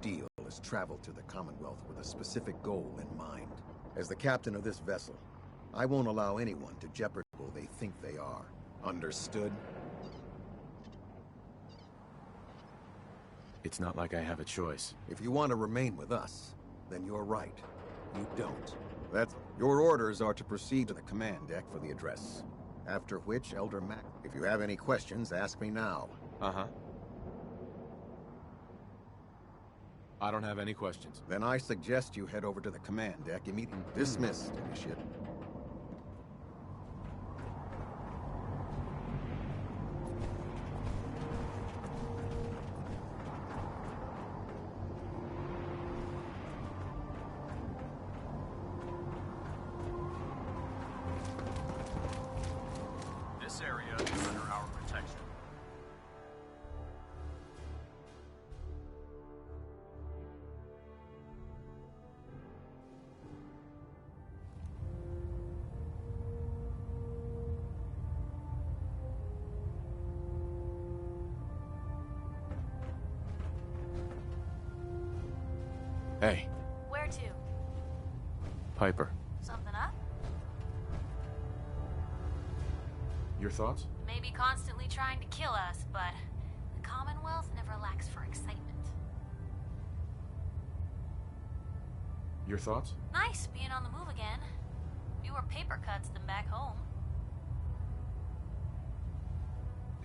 Steel has traveled to the Commonwealth with a specific goal in mind. As the captain of this vessel, I won't allow anyone to jeopardize who they think they are. Understood? It's not like I have a choice. If you want to remain with us, then you're right. You don't. Your orders are to proceed to the command deck for the address. After which, Elder Mac... If you have any questions, ask me now. Uh-huh. I don't have any questions. Then I suggest you head over to the command deck immediately. Dismissed, Initiate. This area is under our protection. Hey, Where to? Piper. Something up? Your thoughts? Maybe constantly trying to kill us, but the Commonwealth never lacks for excitement. Your thoughts? Nice being on the move again. Fewer paper cuts than back home.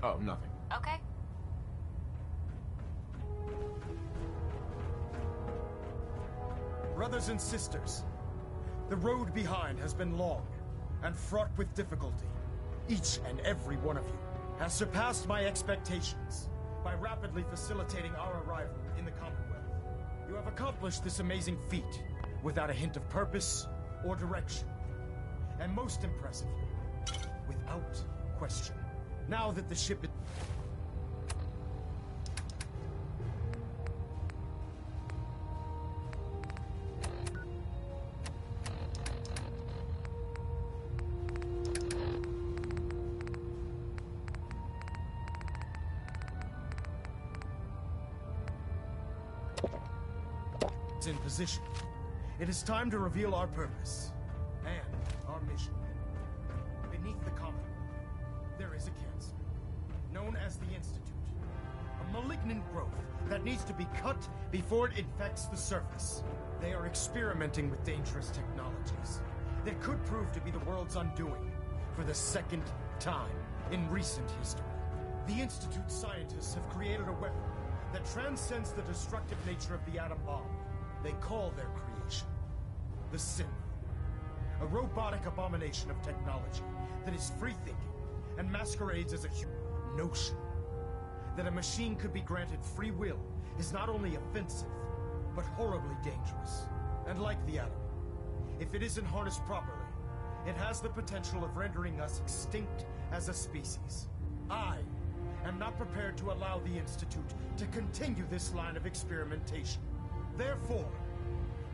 Oh, nothing. Okay. Brothers and sisters, the road behind has been long and fraught with difficulty. Each and every one of you has surpassed my expectations by rapidly facilitating our arrival in the Commonwealth. You have accomplished this amazing feat without a hint of purpose or direction. And most impressively, without question. Now that the ship is... in position, it is time to reveal our purpose and our mission. Beneath the Commonwealth, there is a cancer, known as the Institute. A malignant growth that needs to be cut before it infects the surface. They are experimenting with dangerous technologies that could prove to be the world's undoing for the second time in recent history. The Institute scientists have created a weapon that transcends the destructive nature of the atom bomb. They call their creation the Synth, a robotic abomination of technology that is free-thinking and masquerades as a human notion. That a machine could be granted free will is not only offensive, but horribly dangerous. And like the atom, if it isn't harnessed properly, it has the potential of rendering us extinct as a species. I am not prepared to allow the Institute to continue this line of experimentation. Therefore,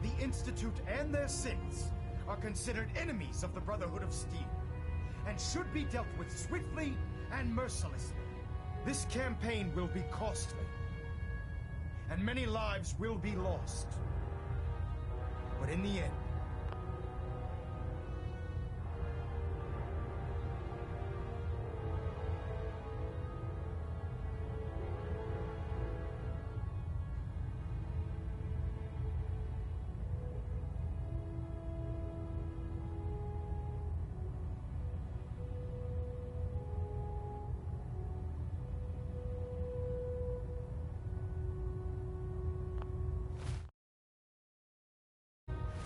the Institute and their synths are considered enemies of the Brotherhood of Steel, and should be dealt with swiftly and mercilessly. This campaign will be costly, and many lives will be lost. But in the end,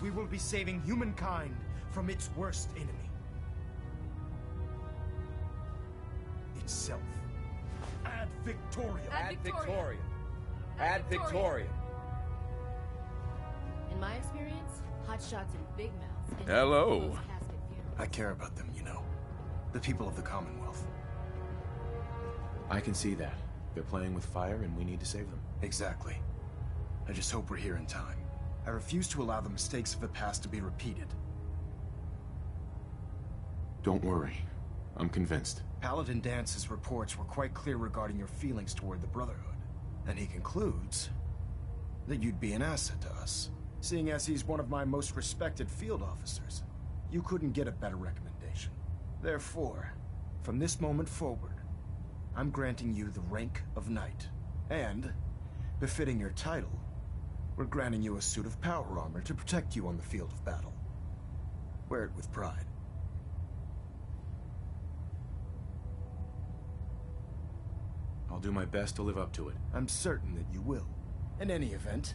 we will be saving humankind from its worst enemy. Itself. Ad Victoria. Ad Victoria. Ad Victoria. In my experience, hotshots and big mouths. And Hello. closed casket funerals. I care about them, you know. The people of the Commonwealth. I can see that. They're playing with fire and we need to save them. Exactly. I just hope we're here in time. I refuse to allow the mistakes of the past to be repeated. Don't worry. I'm convinced. Paladin Dance's reports were quite clear regarding your feelings toward the Brotherhood. And he concludes that you'd be an asset to us. Seeing as he's one of my most respected field officers, you couldn't get a better recommendation. Therefore, from this moment forward, I'm granting you the rank of knight. And, befitting your title, we're granting you a suit of power armor to protect you on the field of battle. Wear it with pride. I'll do my best to live up to it. I'm certain that you will. In any event,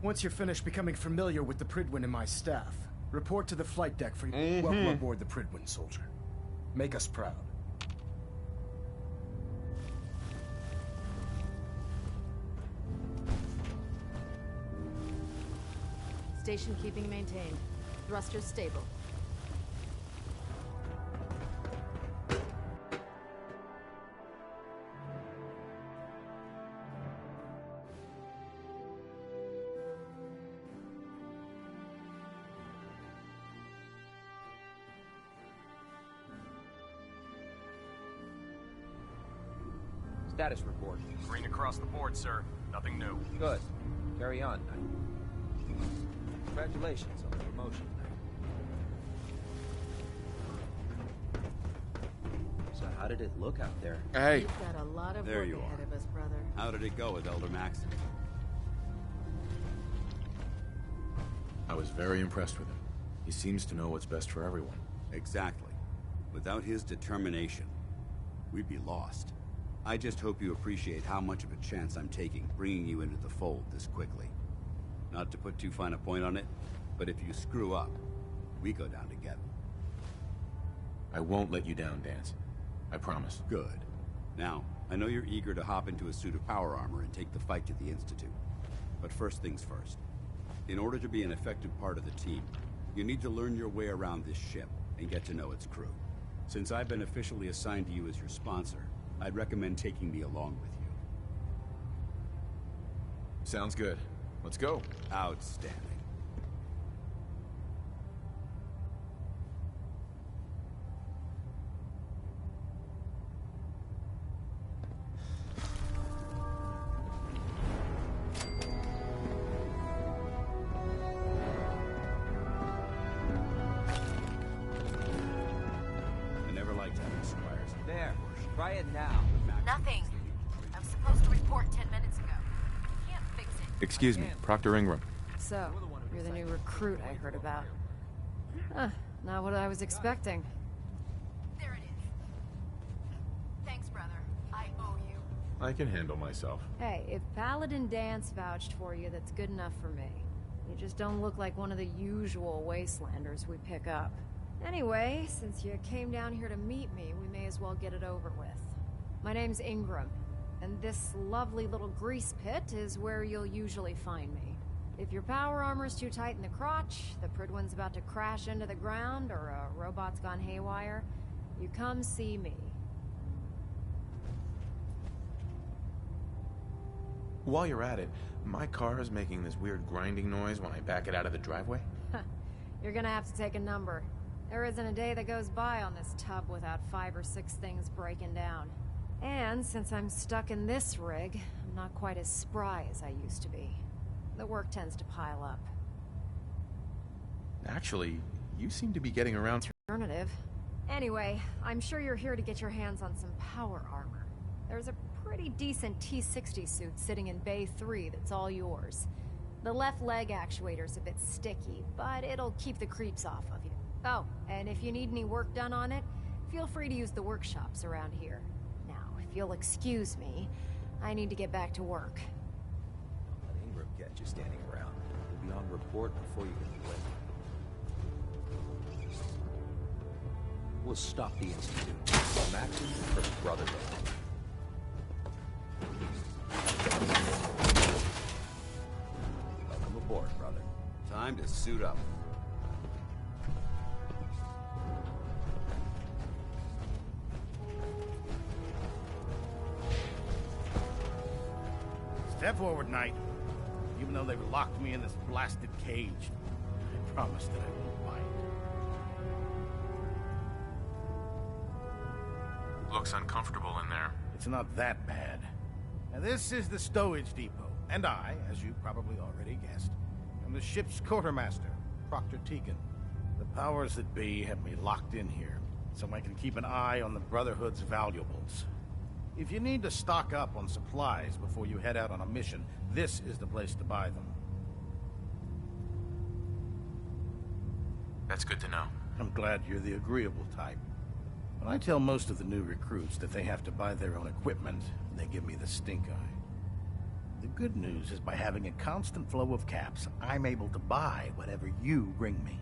once you're finished becoming familiar with the Prydwen and my staff, report to the flight deck for welcome aboard the Prydwen, soldier. Make us proud. Station keeping maintained. Thrusters stable. Status report. Green across the board, sir. Nothing new. Good. Carry on, Knight. Congratulations on the promotion, Knight. So how did it look out there? Hey! You've got a lot of There work you ahead are. of us, brother. How did it go with Elder Maxon? I was very impressed with him. He seems to know what's best for everyone. Exactly. Without his determination, we'd be lost. I just hope you appreciate how much of a chance I'm taking bringing you into the fold this quickly. Not to put too fine a point on it, but if you screw up, we go down together. I won't let you down, Danse. I promise. Good. Now, I know you're eager to hop into a suit of power armor and take the fight to the Institute. But first things first. In order to be an effective part of the team, you need to learn your way around this ship and get to know its crew. Since I've been officially assigned to you as your sponsor, I'd recommend taking me along with you. Sounds good. Let's go. Outstanding. I never liked having squires. There. Try it now. Nothing. I was supposed to report 10 minutes ago. Can't fix it. Excuse me, Proctor Ingram. So, you're the new recruit I heard about. Huh, not what I was expecting. There it is. Thanks, brother. I owe you. I can handle myself. Hey, if Paladin Danse vouched for you, that's good enough for me. You just don't look like one of the usual wastelanders we pick up. Anyway, since you came down here to meet me, we may as well get it over with. My name's Ingram, and this lovely little grease pit is where you'll usually find me. If your power armor's too tight in the crotch, the Prydwen's about to crash into the ground, or a robot's gone haywire, you come see me. While you're at it, my car is making this weird grinding noise when I back it out of the driveway. You're gonna have to take a number. There isn't a day that goes by on this tub without 5 or 6 things breaking down. And since I'm stuck in this rig, I'm not quite as spry as I used to be. The work tends to pile up. Actually, you seem to be getting around to... Alternative. Anyway, I'm sure you're here to get your hands on some power armor. There's a pretty decent T-60 suit sitting in Bay 3 that's all yours. The left leg actuator's a bit sticky, but it'll keep the creeps off of you. Oh, and if you need any work done on it, feel free to use the workshops around here. Now, if you'll excuse me, I need to get back to work. Don't let Ingram get you standing around. You'll be on report before you get away. We'll stop the Institute. Maxon for Brotherhood. Welcome aboard, brother. Time to suit up. Step forward, Knight. Even though they've locked me in this blasted cage, I promise that I won't bite. Looks uncomfortable in there. It's not that bad. Now, this is the stowage depot. And I, as you probably already guessed, am the ship's quartermaster, Proctor Tegan. The powers that be have me locked in here, so I can keep an eye on the Brotherhood's valuables. If you need to stock up on supplies before you head out on a mission, this is the place to buy them. That's good to know. I'm glad you're the agreeable type. When I tell most of the new recruits that they have to buy their own equipment, they give me the stink eye. The good news is by having a constant flow of caps, I'm able to buy whatever you bring me.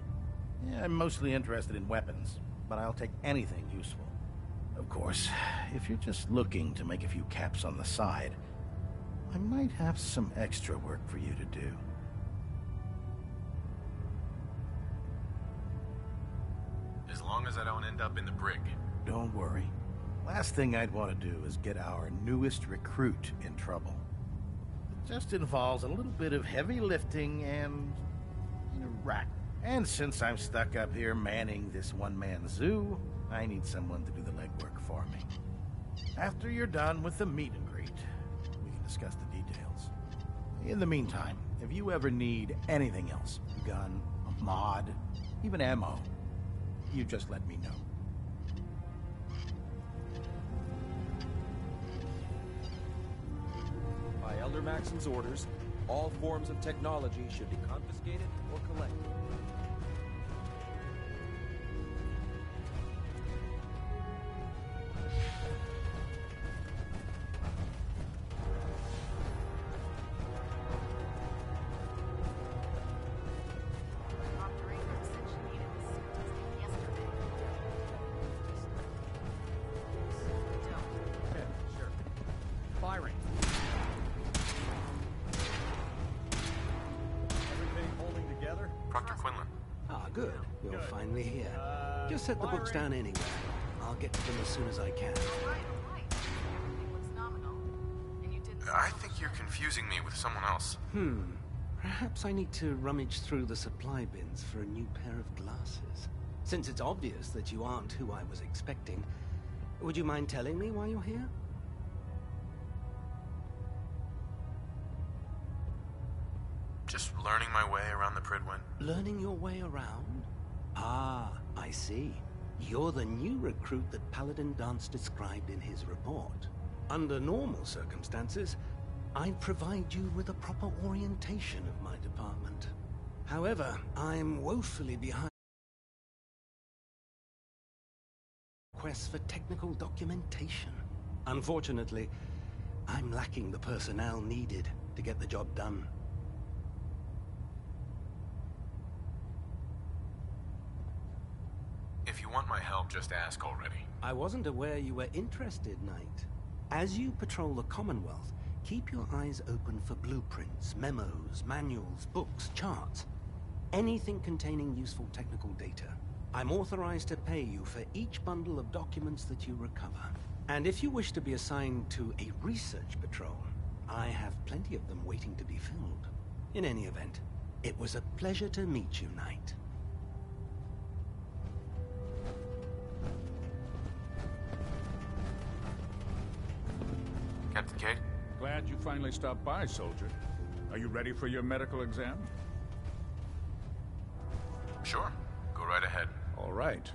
Yeah, I'm mostly interested in weapons, but I'll take anything useful. Of course, if you're just looking to make a few caps on the side, I might have some extra work for you to do. As long as I don't end up in the brig. Don't worry. Last thing I'd want to do is get our newest recruit in trouble. It just involves a little bit of heavy lifting and rat. And since I'm stuck up here manning this one-man zoo, I need someone to do the legwork for me. After you're done with the meet and greet, we can discuss the details. In the meantime, if you ever need anything else, a gun, a mod, even ammo, you just let me know. By Elder Maxim's orders, all forms of technology should be confiscated or collected. Firing. Everything holding together? Proctor Quinlan. Ah, good. You're finally here. Just set the books down anywhere. I'll get to them as soon as I can. All right. Everything looks nominal. And you didn't... I think you're confusing me with someone else. Perhaps I need to rummage through the supply bins for a new pair of glasses. Since it's obvious that you aren't who I was expecting, would you mind telling me why you're here? Just learning my way around the Prydwen. Learning your way around? Ah, I see. You're the new recruit that Paladin Danse described in his report. Under normal circumstances, I'd provide you with a proper orientation of my department. However, I'm woefully behind requests for technical documentation. Unfortunately, I'm lacking the personnel needed to get the job done. If you want my help, just ask already. I wasn't aware you were interested, Knight. As you patrol the Commonwealth, keep your eyes open for blueprints, memos, manuals, books, charts. Anything containing useful technical data. I'm authorized to pay you for each bundle of documents that you recover. And if you wish to be assigned to a research patrol, I have plenty of them waiting to be filled. In any event, it was a pleasure to meet you, Knight. Captain Cade? Glad you finally stopped by, soldier. Are you ready for your medical exam? Sure. Go right ahead. All right.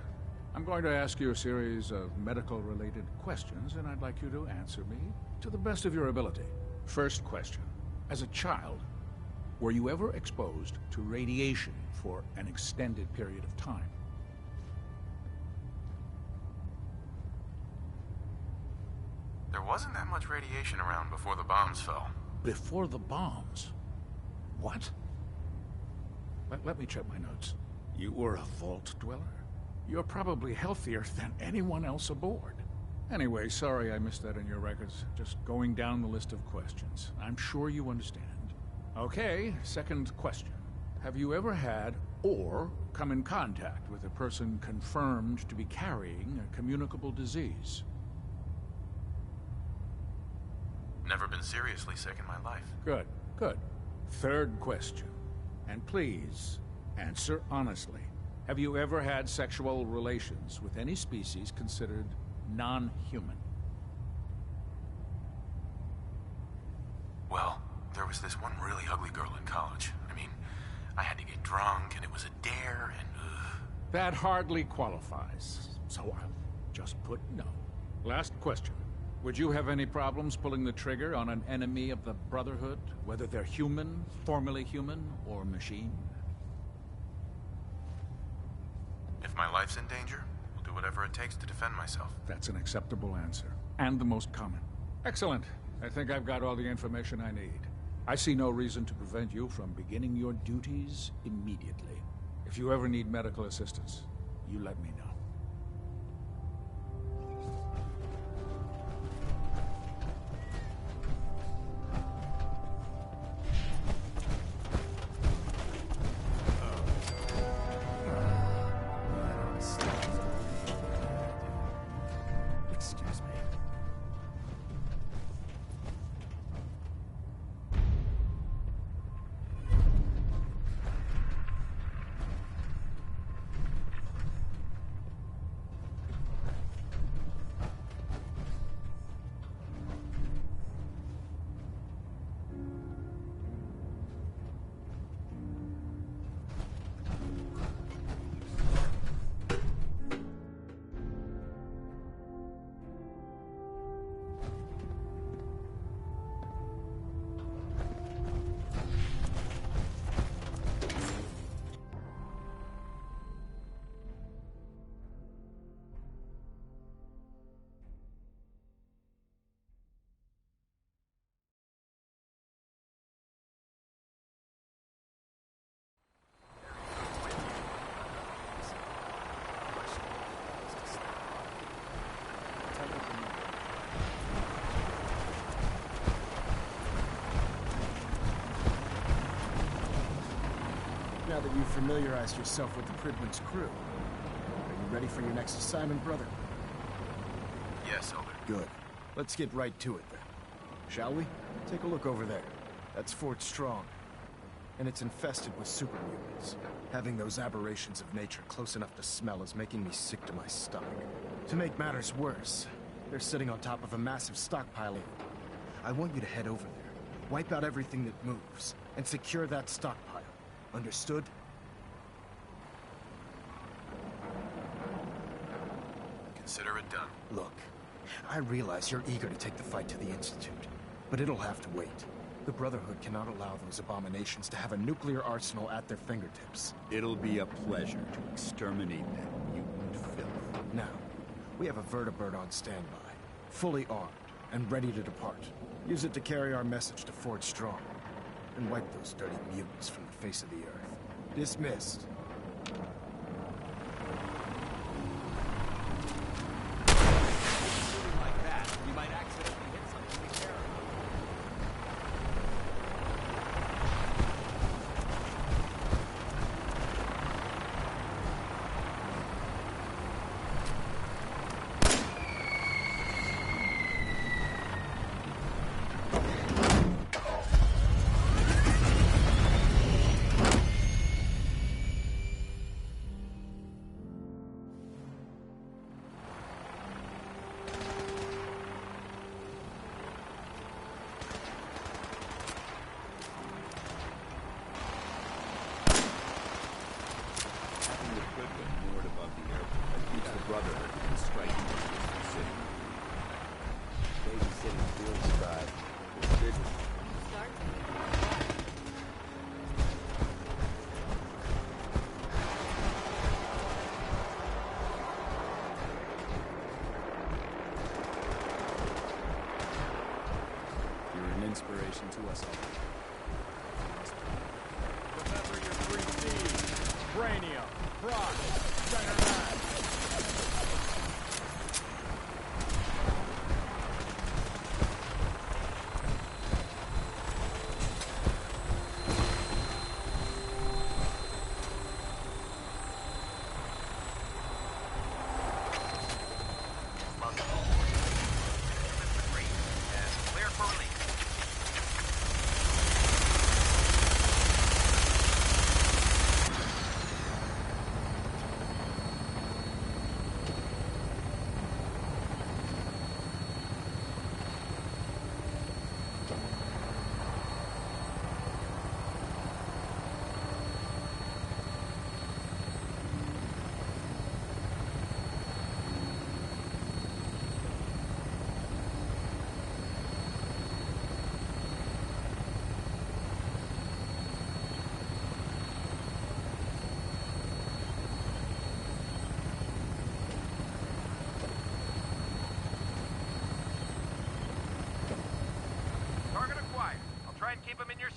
I'm going to ask you a series of medical-related questions, and I'd like you to answer me to the best of your ability. First question. As a child, were you ever exposed to radiation for an extended period of time? There wasn't that much radiation around before the bombs fell. Before the bombs? What? Let me check my notes. You were a vault dweller? You're probably healthier than anyone else aboard. Anyway, sorry I missed that in your records. Just going down the list of questions. I'm sure you understand. Okay, second question. Have you ever had or come in contact with a person confirmed to be carrying a communicable disease? Never been seriously sick in my life. Good, good. Third question. And please, answer honestly. Have you ever had sexual relations with any species considered non-human? Well, There was this one really ugly girl in college. I mean, I had to get drunk, and it was a dare, and That hardly qualifies, so I'll just put no. Last question. Would you have any problems pulling the trigger on an enemy of the Brotherhood, whether they're human, formerly human, or machine? If my life's in danger, I'll do whatever it takes to defend myself. That's an acceptable answer, and the most common. Excellent. I think I've got all the information I need. I see no reason to prevent you from beginning your duties immediately. If you ever need medical assistance, you let me know. Excuse me. Now that you've familiarized yourself with the Pridman's crew, are you ready for your next assignment, brother? Yes, Elder. Good. Let's get right to it, then. Shall we? Take a look over there. That's Fort Strong. And it's infested with super mutants. Having those aberrations of nature close enough to smell is making me sick to my stomach. To make matters worse, they're sitting on top of a massive stockpile of them. I want you to head over there, wipe out everything that moves, and secure that stockpile. Understood? Consider it done. Look, I realize you're eager to take the fight to the Institute, but it'll have to wait. The Brotherhood cannot allow those abominations to have a nuclear arsenal at their fingertips. It'll be a pleasure to exterminate that mutant filth. Now, we have a vertibird on standby, fully armed, and ready to depart. Use it to carry our message to Fort Strong, and wipe those dirty mutants from the face of the earth. Dismissed. Like that, you might accidentally hit something we care about.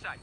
sights.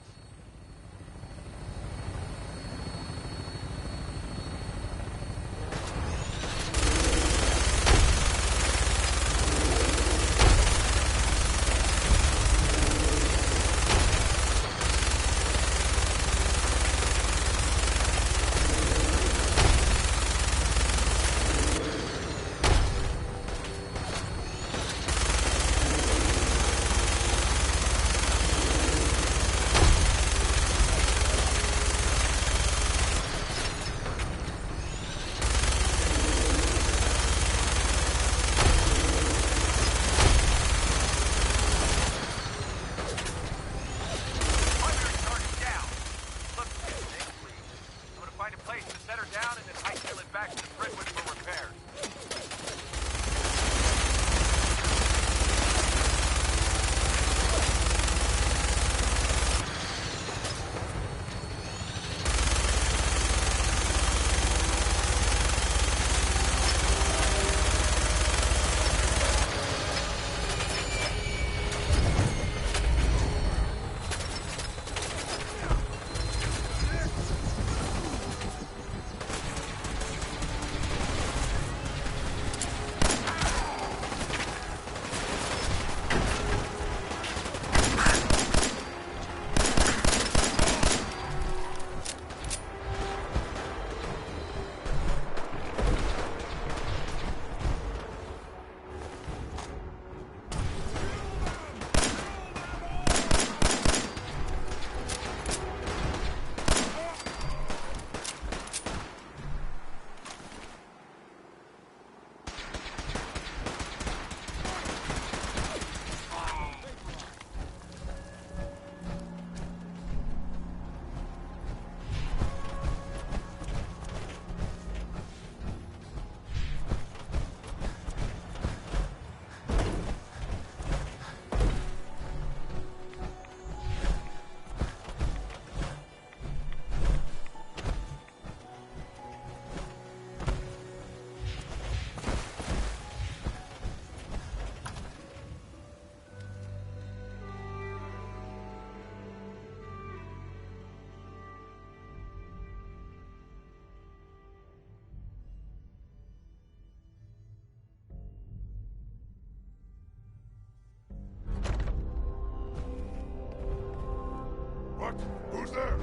What? Who's there?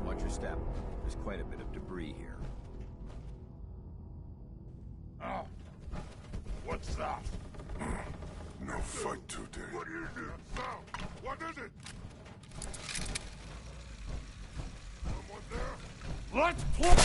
Watch your step. There's quite a bit of debris here. Oh. What's that? No fight today. What do you do? Sound. What is it? Someone there? Let's play!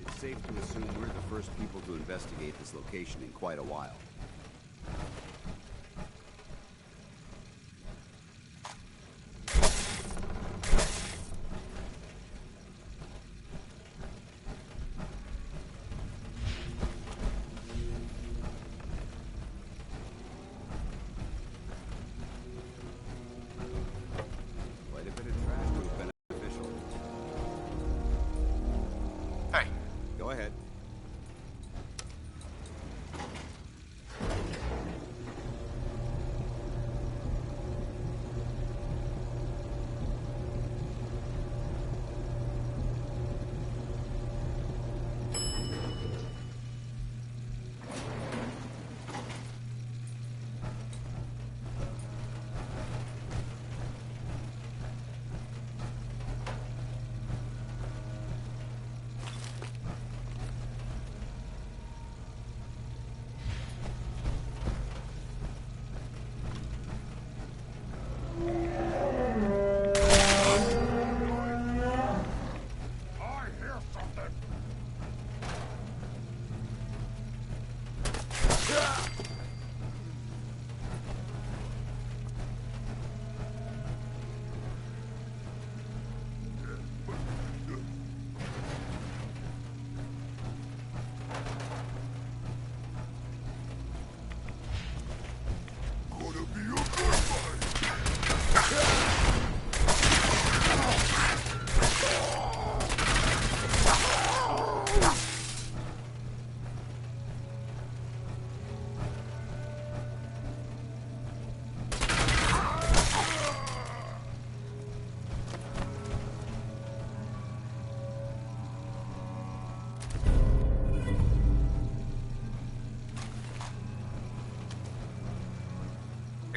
It's safe to assume we're the first people to investigate this location in quite a while. Quite a bit of trash to have been beneficial. Hey. Go ahead.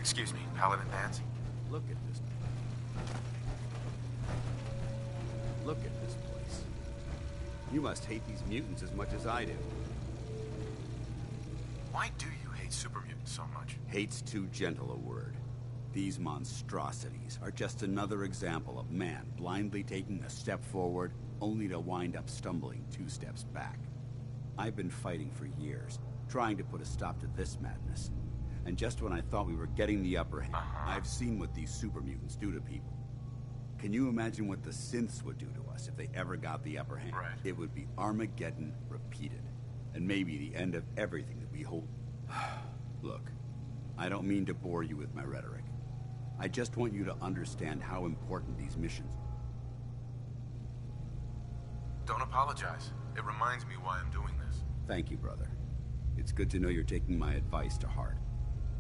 Excuse me, Paladin Danse? Look at this. Look at this place. You must hate these mutants as much as I do. Why do you hate super mutants so much? Hate's too gentle a word. These monstrosities are just another example of man blindly taking a step forward, only to wind up stumbling 2 steps back. I've been fighting for years, trying to put a stop to this madness. And just when I thought we were getting the upper hand, I've seen what these super mutants do to people. Can you imagine what the synths would do to us if they ever got the upper hand? Right. It would be Armageddon repeated, and maybe the end of everything that we hold. Look, I don't mean to bore you with my rhetoric. I just want you to understand how important these missions are. Don't apologize. It reminds me why I'm doing this. Thank you, brother. It's good to know you're taking my advice to heart.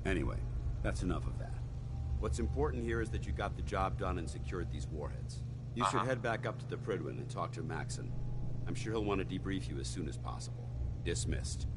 Anyway, that's enough of that. What's important here is that you got the job done and secured these warheads. You should head back up to the Prydwen and talk to Maxson. I'm sure he'll want to debrief you as soon as possible. Dismissed.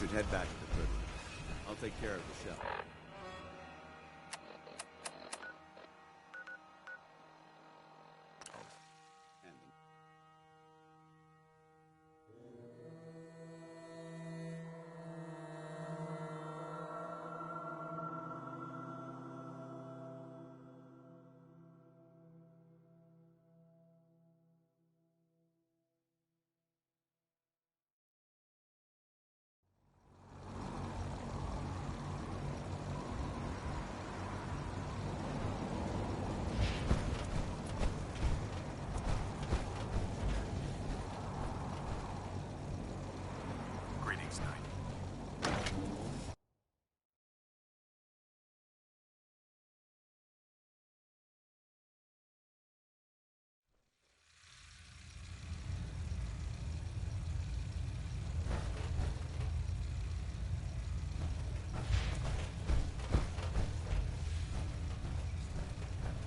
Head back to the Prydwen. I'll take care of the shell.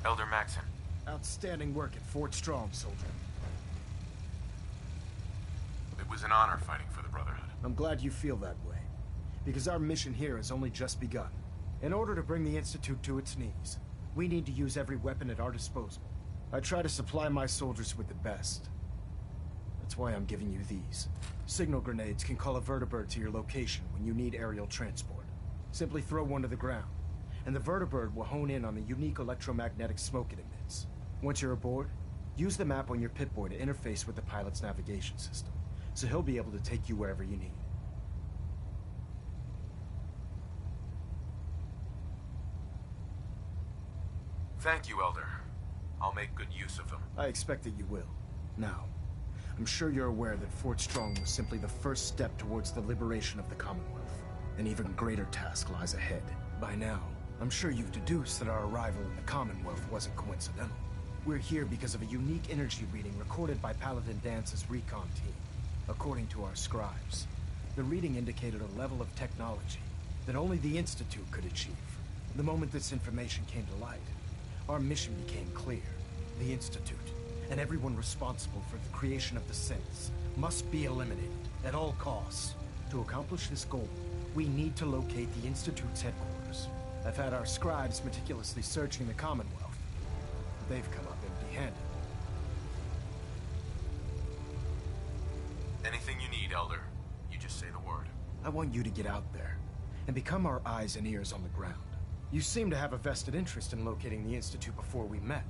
Elder Maxson. Outstanding work at Fort Strong, soldier. It was an honor fighting for the Brotherhood. I'm glad you feel that way, because our mission here has only just begun. In order to bring the Institute to its knees, we need to use every weapon at our disposal. I try to supply my soldiers with the best. That's why I'm giving you these. Signal grenades can call a vertibird to your location when you need aerial transport. Simply throw one to the ground, and the vertibird will hone in on the unique electromagnetic smoke it emits. Once you're aboard, use the map on your Pip-Boy to interface with the pilot's navigation system, so he'll be able to take you wherever you need. Thank you, Elder. I'll make good use of them. I expect that you will. Now, I'm sure you're aware that Fort Strong was simply the first step towards the liberation of the Commonwealth. An even greater task lies ahead. By now, I'm sure you've deduced that our arrival in the Commonwealth wasn't coincidental. We're here because of a unique energy reading recorded by Paladin Dance's recon team. According to our scribes, the reading indicated a level of technology that only the Institute could achieve. The moment this information came to light, our mission became clear. The Institute, and everyone responsible for the creation of the synths, must be eliminated at all costs. To accomplish this goal, we need to locate the Institute's headquarters. I've had our scribes meticulously searching the Commonwealth, but they've come up empty-handed. Anything you need, Elder. You just say the word. I want you to get out there and become our eyes and ears on the ground. You seem to have a vested interest in locating the Institute before we met,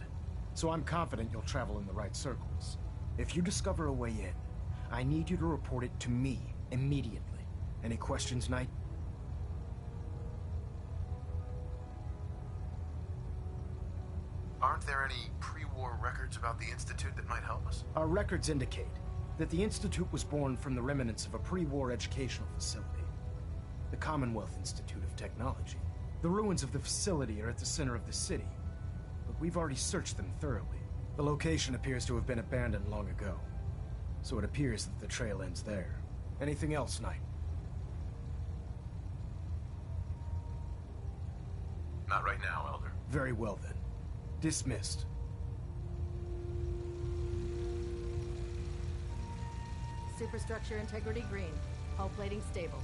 so I'm confident you'll travel in the right circles. If you discover a way in, I need you to report it to me immediately. Any questions, Knight? Aren't there any pre-war records about the Institute that might help us? Our records indicate that the Institute was born from the remnants of a pre-war educational facility, the Commonwealth Institute of Technology. The ruins of the facility are at the center of the city, but we've already searched them thoroughly. The location appears to have been abandoned long ago, so it appears that the trail ends there. Anything else, Knight? Not right now, Elder. Very well then. Dismissed. Superstructure integrity green. Hull plating stable.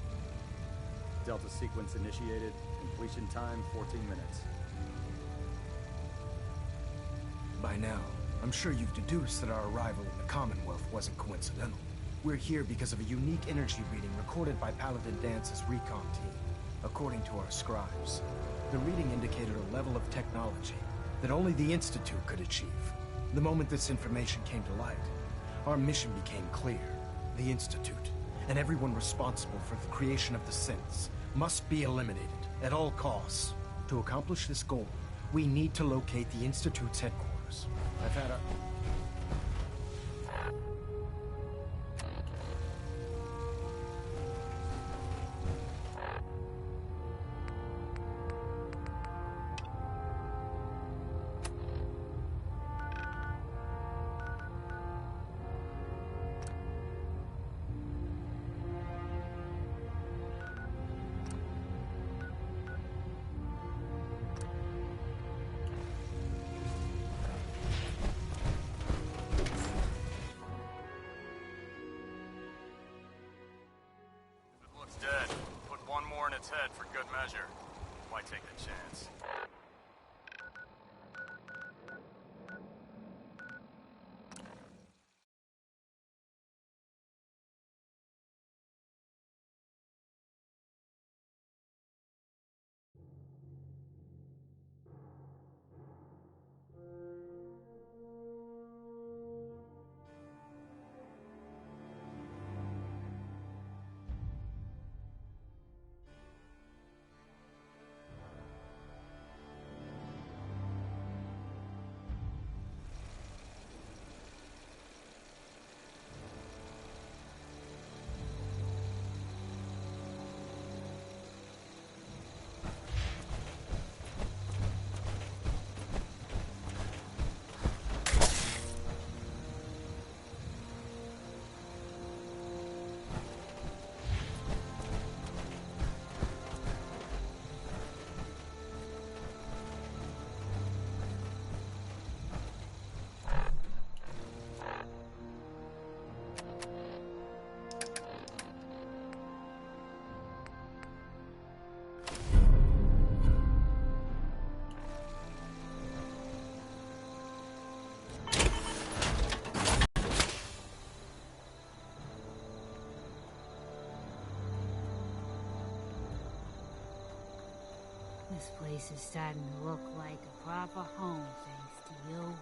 Delta sequence initiated. Completion time 14 minutes. By now, I'm sure you've deduced that our arrival in the Commonwealth wasn't coincidental. We're here because of a unique energy reading recorded by Paladin Dance's recon team. According to our scribes, the reading indicated a level of technology that only the Institute could achieve. The moment this information came to light, our mission became clear. The Institute, and everyone responsible for the creation of the synths, must be eliminated at all costs. To accomplish this goal, we need to locate the Institute's headquarters. I've had a... Dead. Put one more in its head for good measure. Why take the chance? This place is starting to look like a proper home, thanks to you.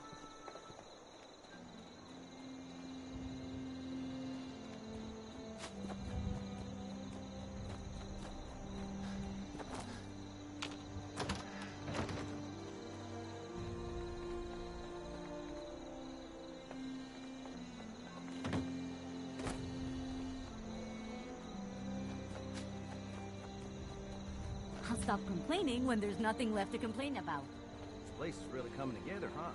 I'll stop complaining when there's nothing left to complain about. This place is really coming together, huh?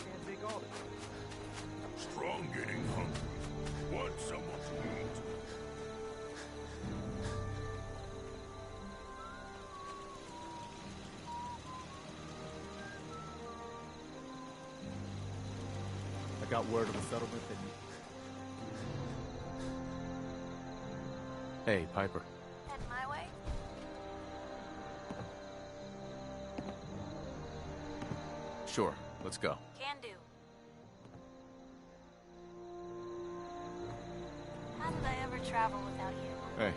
Can't take all this. Strong getting hungry. Want someone to eat. I got word of a settlement that Hey, Piper. Heading my way? Sure, let's go. Can do. How did I ever travel without you? Hey.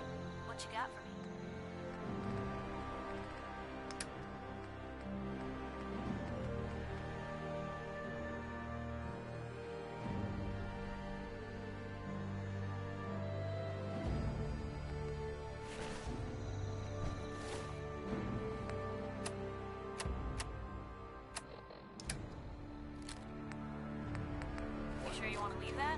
What you got for me? You sure you want to leave that?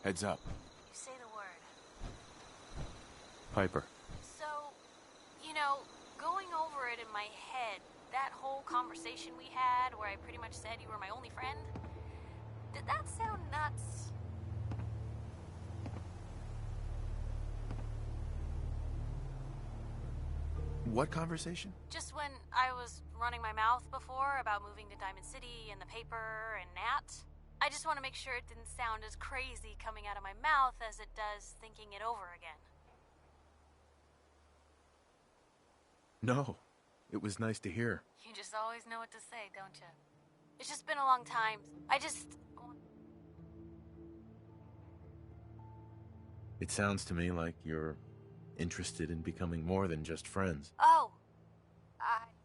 Heads up. You say the word. Piper. So, going over it in my head, that whole conversation we had where I pretty much said you were my only friend, did that sound nuts? What conversation? Just when I was running my mouth before about moving to Diamond City and the paper and Nat. I just want to make sure it didn't sound as crazy coming out of my mouth as it does thinking it over again. No. It was nice to hear. You just always know what to say, don't you? It's just been a long time. It sounds to me like you're interested in becoming more than just friends. Oh.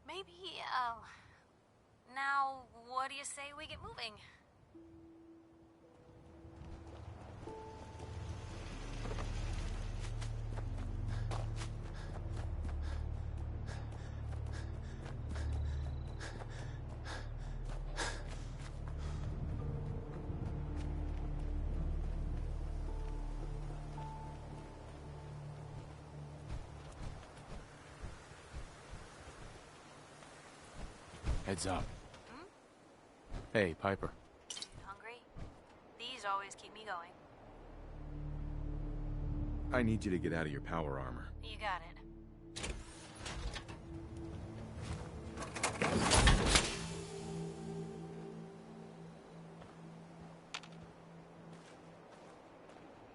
Maybe, now, what do you say we get moving? Heads up. Hey, Piper. Hungry? These always keep me going. I need you to get out of your power armor. You got it.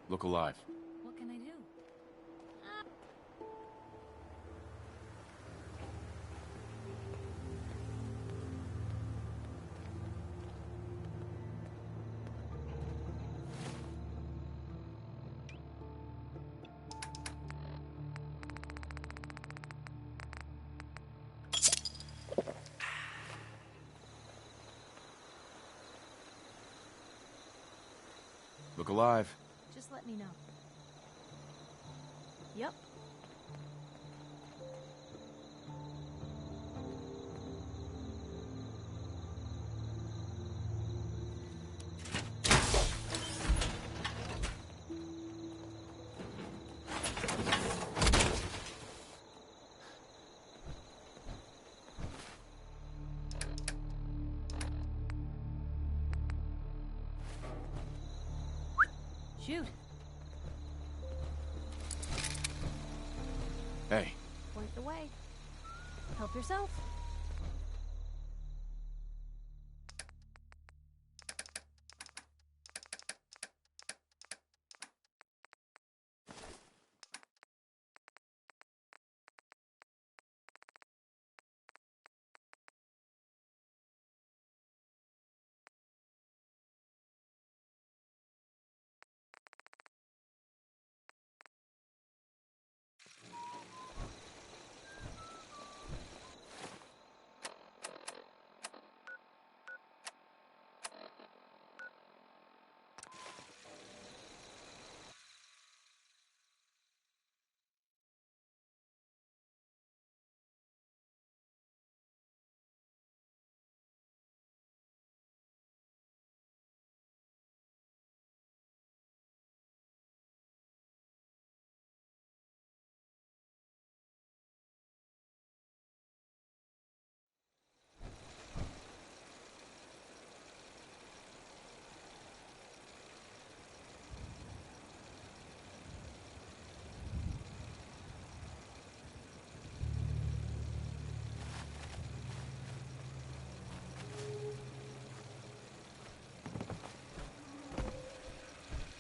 Look alive. What can I do? Look alive. Just let me know. Yep. Shoot. Hey. Point the way. Help yourself.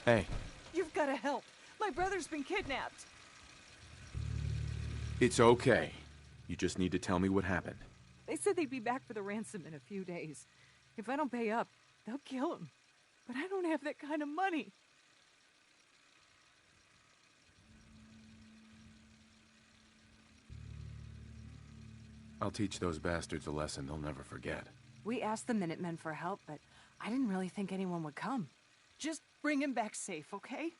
Hey, You've got to help. My brother's been kidnapped. it's okay. You just need to tell me what happened. They said they'd be back for the ransom in a few days. If I don't pay up, they'll kill him. But I don't have that kind of money. I'll teach those bastards a lesson they'll never forget. We asked the Minutemen for help, but I didn't really think anyone would come. Just bring him back safe, okay?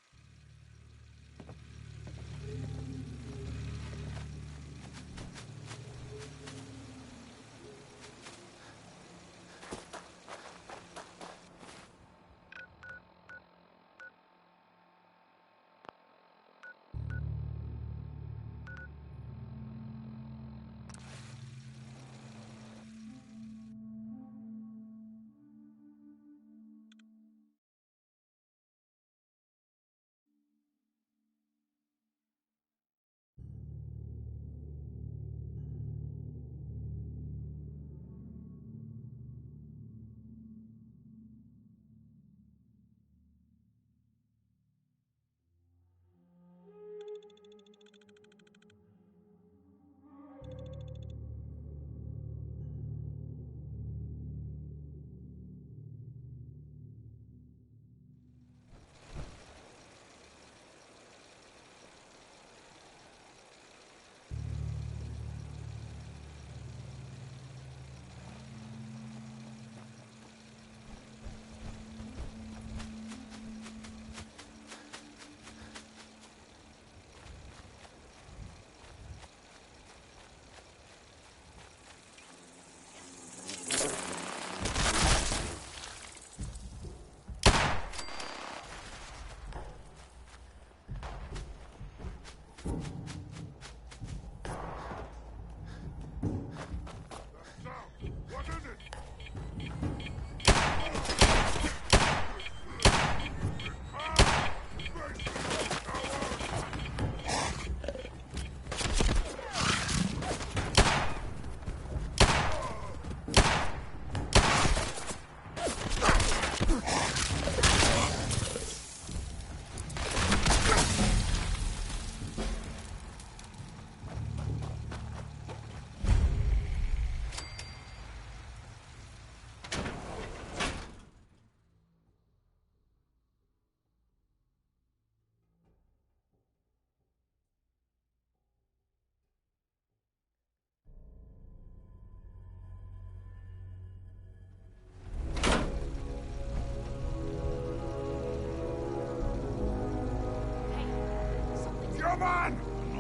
Come on!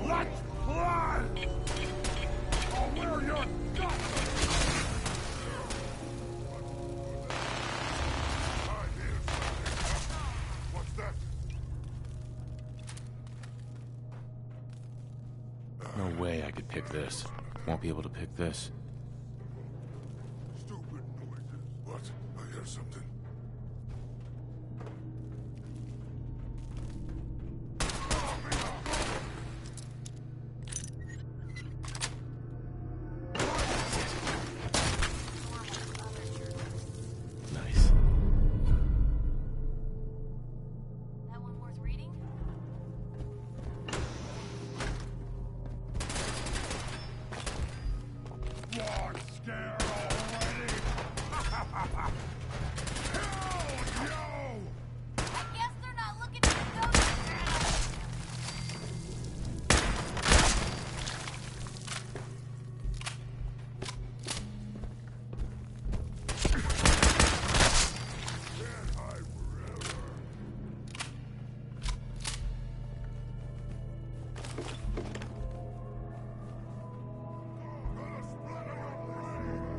Let's fly! I'll wear your guts! What's that? No way I could pick this. Won't be able to pick this. Stupid noises. What? I hear something. Nice. That one worth reading? What? Scared already? Hell, yo! I guess they're not looking at the ghosts now. Can't hide forever. Gonna split it up this year.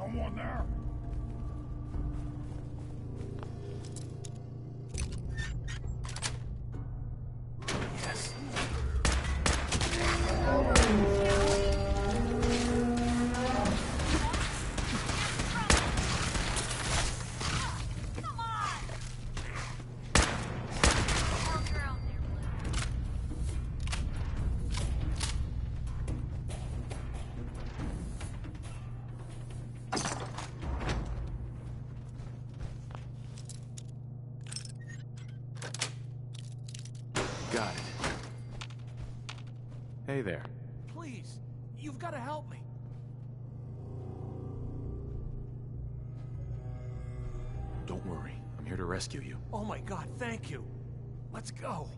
Someone there? Yes. Got it. Hey there. Please, you've got to help me. Don't worry. I'm here to rescue you. Oh my god, thank you. Let's go.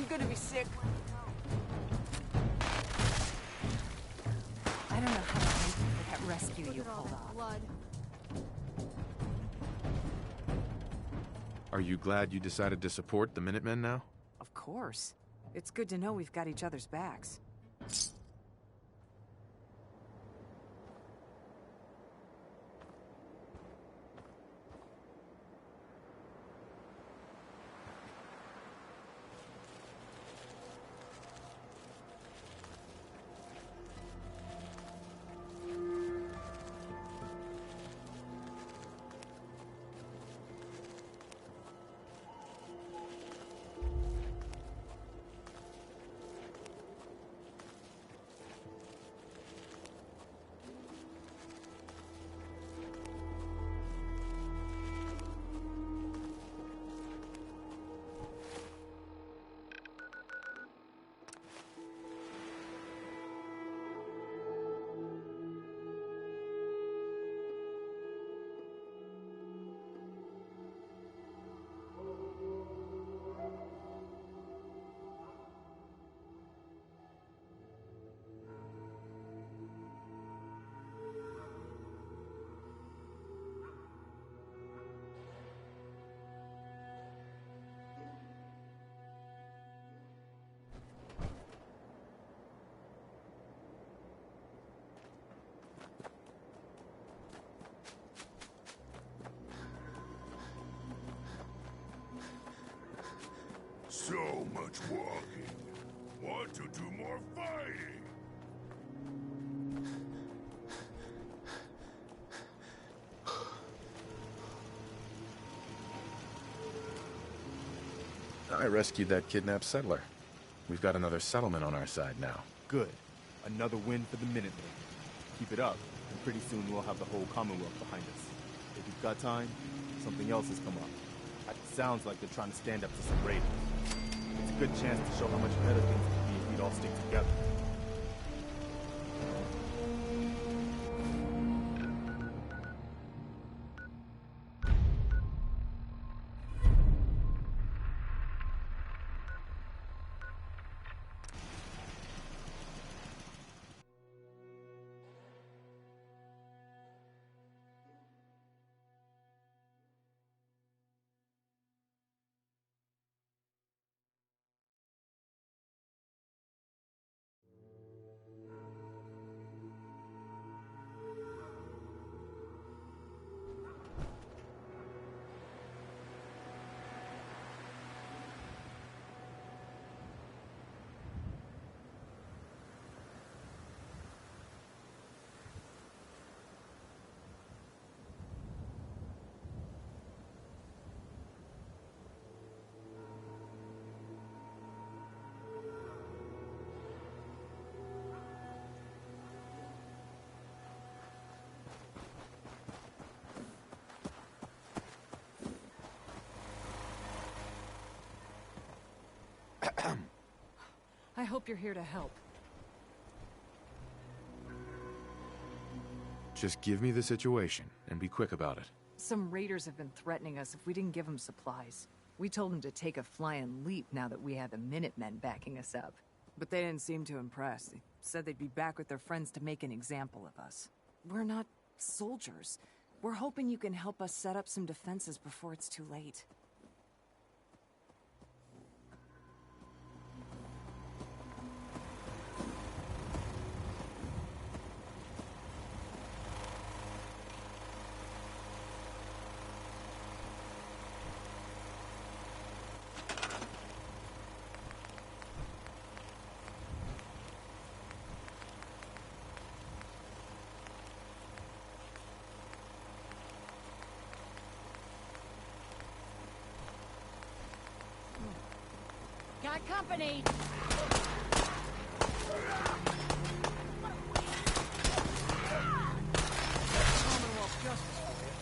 Gonna be sick. I don't know how to thank you for that rescue you pulled off. Blood. Are you glad you decided to support the Minutemen now? Of course. It's good to know we've got each other's backs. So much walking. Want to do more fighting? I rescued that kidnapped settler. We've got another settlement on our side now. Good. Another win for the Minutemen. Keep it up, and pretty soon we'll have the whole Commonwealth behind us. If you've got time, something else has come up. It sounds like they're trying to stand up to some raiders. It's a good chance to show how much better things could be if we'd all stick together. I hope you're here to help. Just give me the situation, and be quick about it. Some raiders have been threatening us if we didn't give them supplies. We told them to take a flying leap now that we had the Minutemen backing us up. But they didn't seem too impressed. They said they'd be back with their friends to make an example of us. We're not soldiers. We're hoping you can help us set up some defenses before it's too late. Got company! Commonwealth justice for you.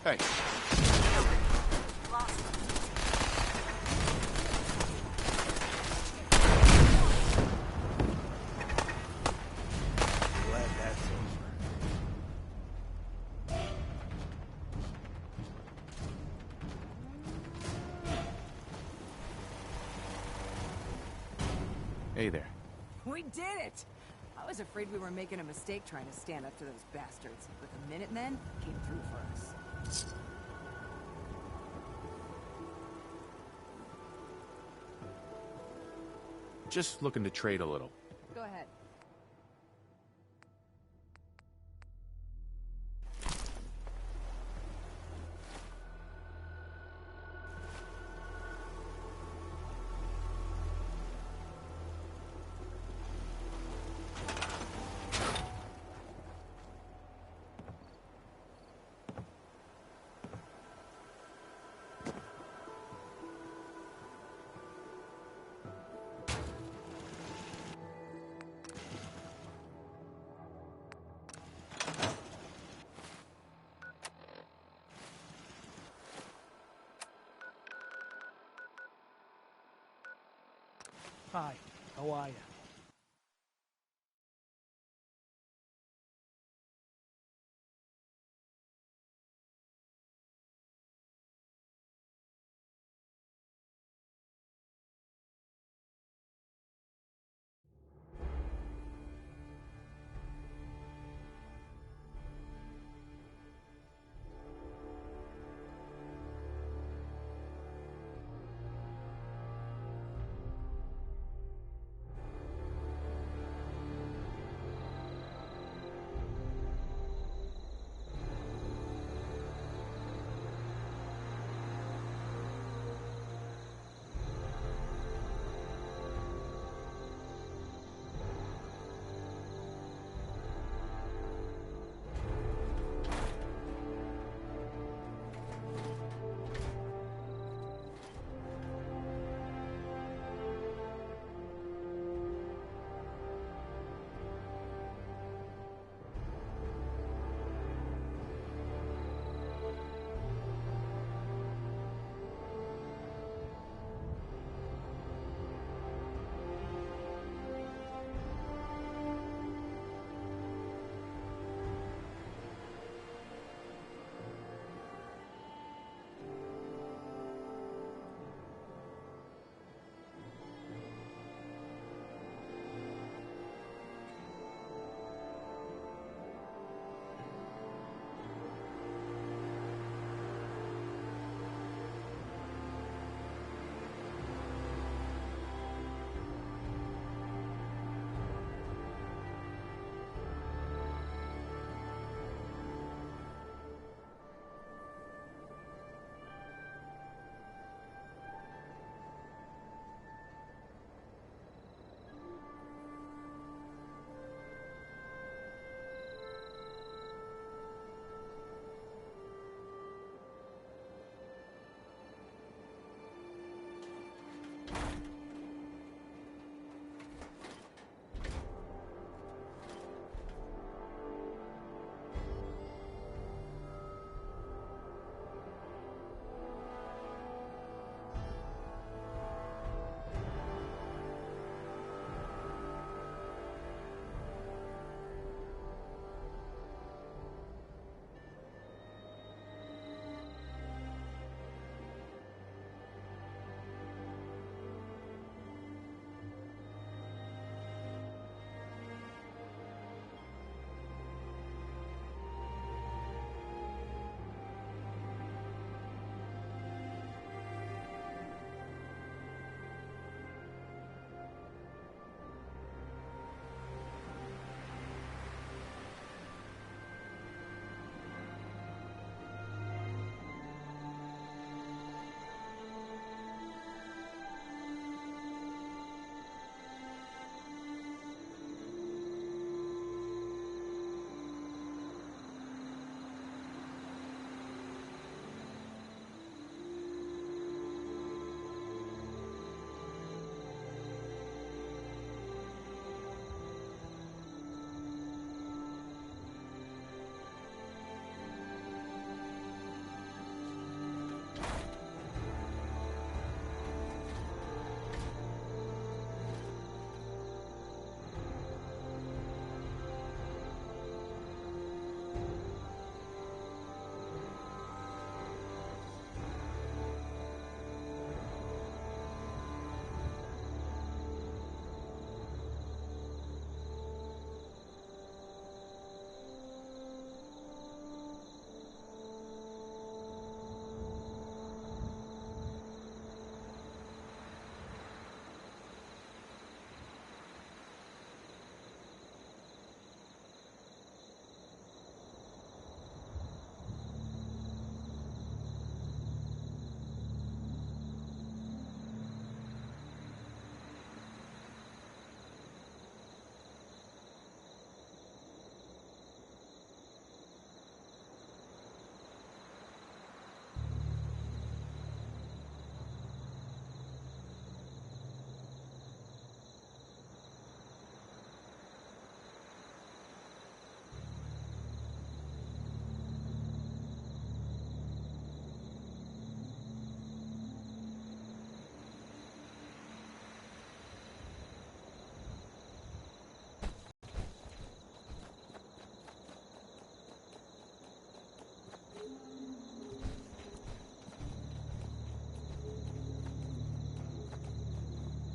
Hey. Glad that's over. Hey there. We did it! I was afraid we were making a mistake trying to stand up to those bastards, but the Minutemen came through for us. Just looking to trade a little. Go ahead. Hi, how are you?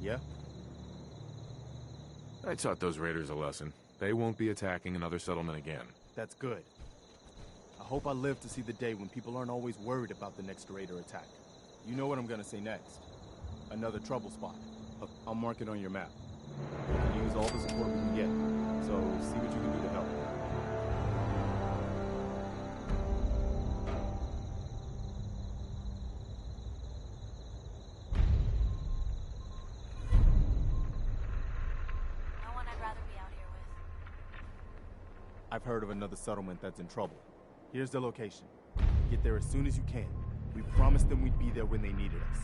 Yeah? I taught those raiders a lesson. They won't be attacking another settlement again. That's good. I hope I live to see the day when people aren't always worried about the next raider attack. You know what I'm gonna say next. Another trouble spot. I'll mark it on your map. We can use all the support we can get, so see what you can do to help. No one I'd rather be out here with. I've heard of another settlement that's in trouble. Here's the location. Get there as soon as you can. We promised them we'd be there when they needed us.